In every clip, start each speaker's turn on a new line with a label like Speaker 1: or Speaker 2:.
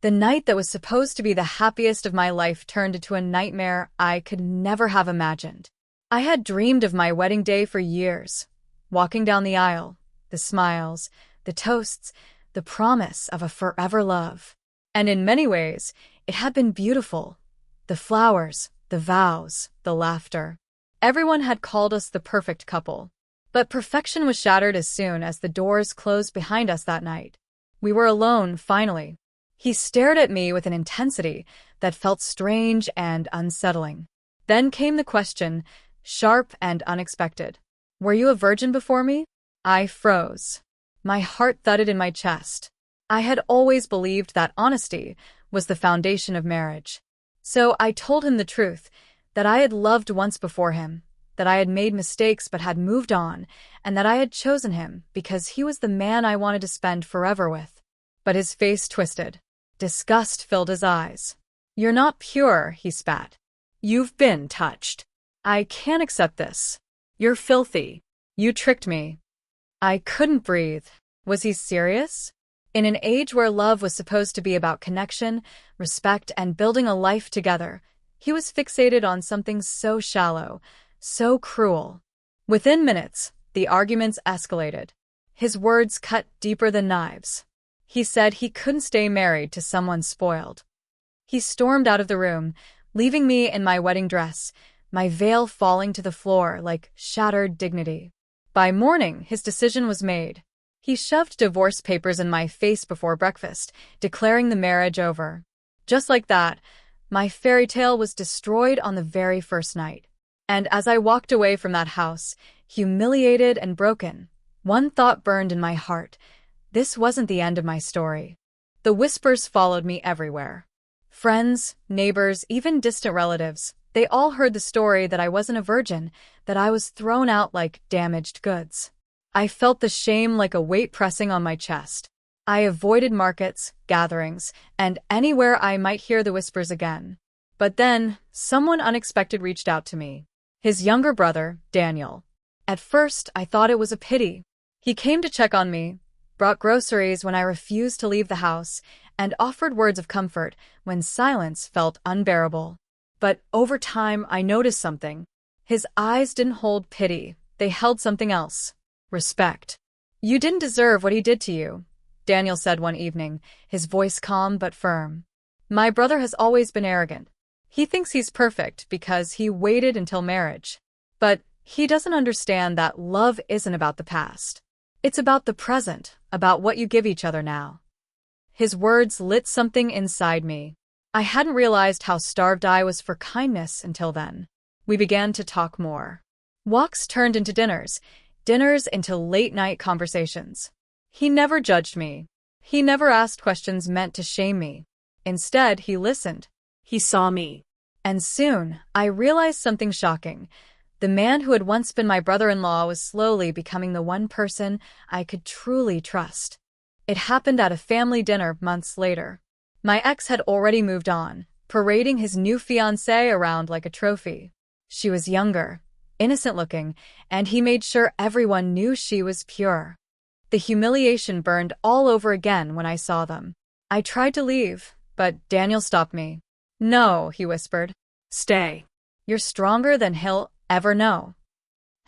Speaker 1: The night that was supposed to be the happiest of my life turned into a nightmare I could never have imagined. I had dreamed of my wedding day for years, walking down the aisle, the smiles, the toasts, the promise of a forever love. And in many ways, it had been beautiful. The flowers, the vows, the laughter. Everyone had called us the perfect couple. But perfection was shattered as soon as the doors closed behind us that night. We were alone, finally. He stared at me with an intensity that felt strange and unsettling. Then came the question, sharp and unexpected. "Were you a virgin before me?" I froze. My heart thudded in my chest. I had always believed that honesty was the foundation of marriage. So I told him the truth, that I had loved once before him, that I had made mistakes but had moved on, and that I had chosen him because he was the man I wanted to spend forever with. But his face twisted. Disgust filled his eyes. "You're not pure," he spat. "You've been touched. I can't accept this. You're filthy. You tricked me." I couldn't breathe. Was he serious? In an age where love was supposed to be about connection, respect, and building a life together, he was fixated on something so shallow, so cruel. Within minutes, the arguments escalated. His words cut deeper than knives. He said he couldn't stay married to someone spoiled. He stormed out of the room, leaving me in my wedding dress, my veil falling to the floor like shattered dignity. By morning, his decision was made. He shoved divorce papers in my face before breakfast, declaring the marriage over. Just like that, my fairy tale was destroyed on the very first night. And as I walked away from that house, humiliated and broken, one thought burned in my heart. This wasn't the end of my story. The whispers followed me everywhere. Friends, neighbors, even distant relatives, they all heard the story that I wasn't a virgin, that I was thrown out like damaged goods. I felt the shame like a weight pressing on my chest. I avoided markets, gatherings, and anywhere I might hear the whispers again. But then, someone unexpected reached out to me. His younger brother, Daniel. At first, I thought it was a pity. He came to check on me, brought groceries when I refused to leave the house, and offered words of comfort when silence felt unbearable. But over time, I noticed something. His eyes didn't hold pity. They held something else. Respect. "You didn't deserve what he did to you," Daniel said one evening, his voice calm but firm. "My brother has always been arrogant. He thinks he's perfect because he waited until marriage. But he doesn't understand that love isn't about the past. It's about the present, about what you give each other now." His words lit something inside me. I hadn't realized how starved I was for kindness until then. We began to talk more. Walks turned into dinners, dinners into late-night conversations. He never judged me. He never asked questions meant to shame me. Instead, he listened. He saw me. And soon, I realized something shocking. The man who had once been my brother-in-law was slowly becoming the one person I could truly trust. It happened at a family dinner months later. My ex had already moved on, parading his new fiancée around like a trophy. She was younger, innocent-looking, and he made sure everyone knew she was pure. The humiliation burned all over again when I saw them. I tried to leave, but Daniel stopped me. "No," he whispered. "Stay. You're stronger than he'll ever know."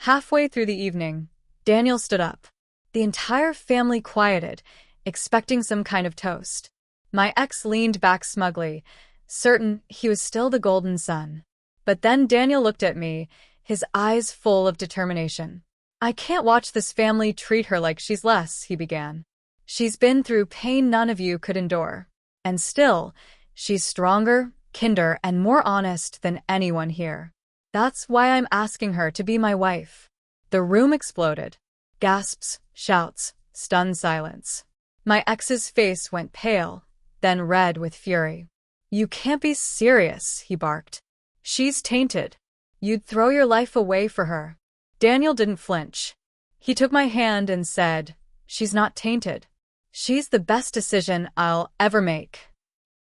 Speaker 1: Halfway through the evening, Daniel stood up. The entire family quieted, expecting some kind of toast. My ex leaned back smugly, certain he was still the golden son. But then Daniel looked at me, his eyes full of determination. "I can't watch this family treat her like she's less," he began. "She's been through pain none of you could endure. And still, she's stronger, kinder, and more honest than anyone here. That's why I'm asking her to be my wife." The room exploded. Gasps, shouts, stunned silence. My ex's face went pale, then red with fury. "You can't be serious," he barked. "She's tainted. You'd throw your life away for her." Daniel didn't flinch. He took my hand and said, "She's not tainted. She's the best decision I'll ever make."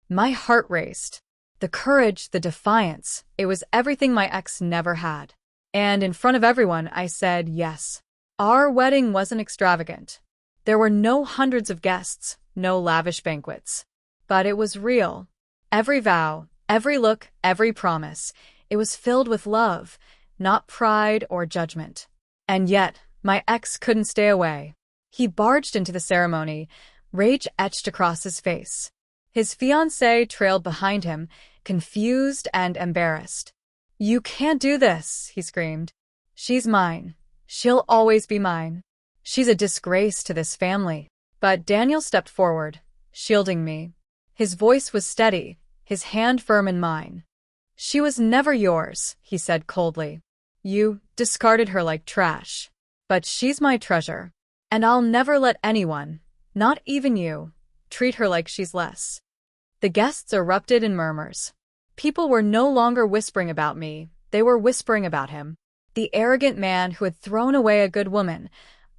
Speaker 1: My heart raced. The courage, the defiance, it was everything my ex never had. And in front of everyone, I said yes. Our wedding wasn't extravagant. There were no hundreds of guests, no lavish banquets. But it was real. Every vow, every look, every promise, it was filled with love, not pride or judgment. And yet, my ex couldn't stay away. He barged into the ceremony, rage etched across his face. His fiancée trailed behind him, confused and embarrassed. "You can't do this," he screamed. "She's mine. She'll always be mine. She's a disgrace to this family." But Daniel stepped forward, shielding me. His voice was steady, his hand firm in mine. "She was never yours," he said coldly. "You discarded her like trash. But she's my treasure. And I'll never let anyone, not even you, treat her like she's less." The guests erupted in murmurs. People were no longer whispering about me, they were whispering about him. The arrogant man who had thrown away a good woman,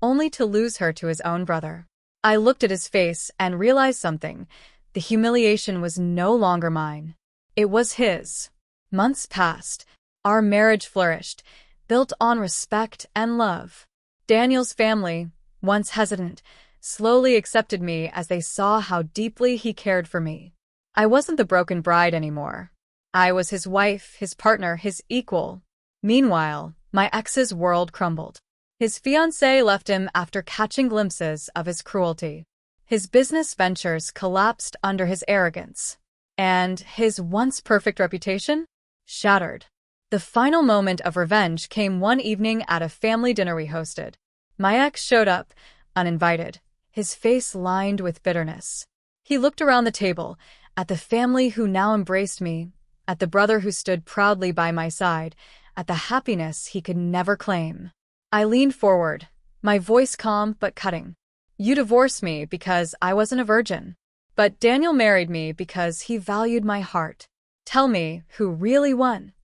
Speaker 1: only to lose her to his own brother. I looked at his face and realized something. The humiliation was no longer mine. It was his. Months passed. Our marriage flourished, built on respect and love. Daniel's family, once hesitant, slowly accepted me as they saw how deeply he cared for me. I wasn't the broken bride anymore. I was his wife, his partner, his equal. Meanwhile, my ex's world crumbled. His fiancée left him after catching glimpses of his cruelty. His business ventures collapsed under his arrogance. And his once perfect reputation? Shattered. The final moment of revenge came one evening at a family dinner we hosted. My ex showed up, uninvited, his face lined with bitterness. He looked around the table, at the family who now embraced me, at the brother who stood proudly by my side, at the happiness he could never claim. I leaned forward, my voice calm but cutting. "You divorced me because I wasn't a virgin. But Daniel married me because he valued my heart. Tell me who really won."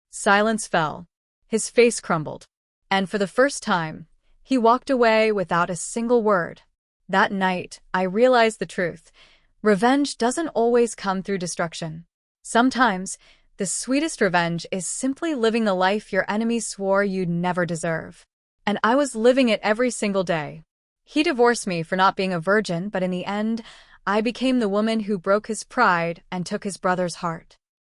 Speaker 1: Silence fell. His face crumbled. And for the first time, he walked away without a single word. That night, I realized the truth. Revenge doesn't always come through destruction. Sometimes, the sweetest revenge is simply living the life your enemies swore you'd never deserve. And I was living it every single day. He divorced me for not being a virgin, but in the end, I became the woman who broke his pride and took his brother's heart.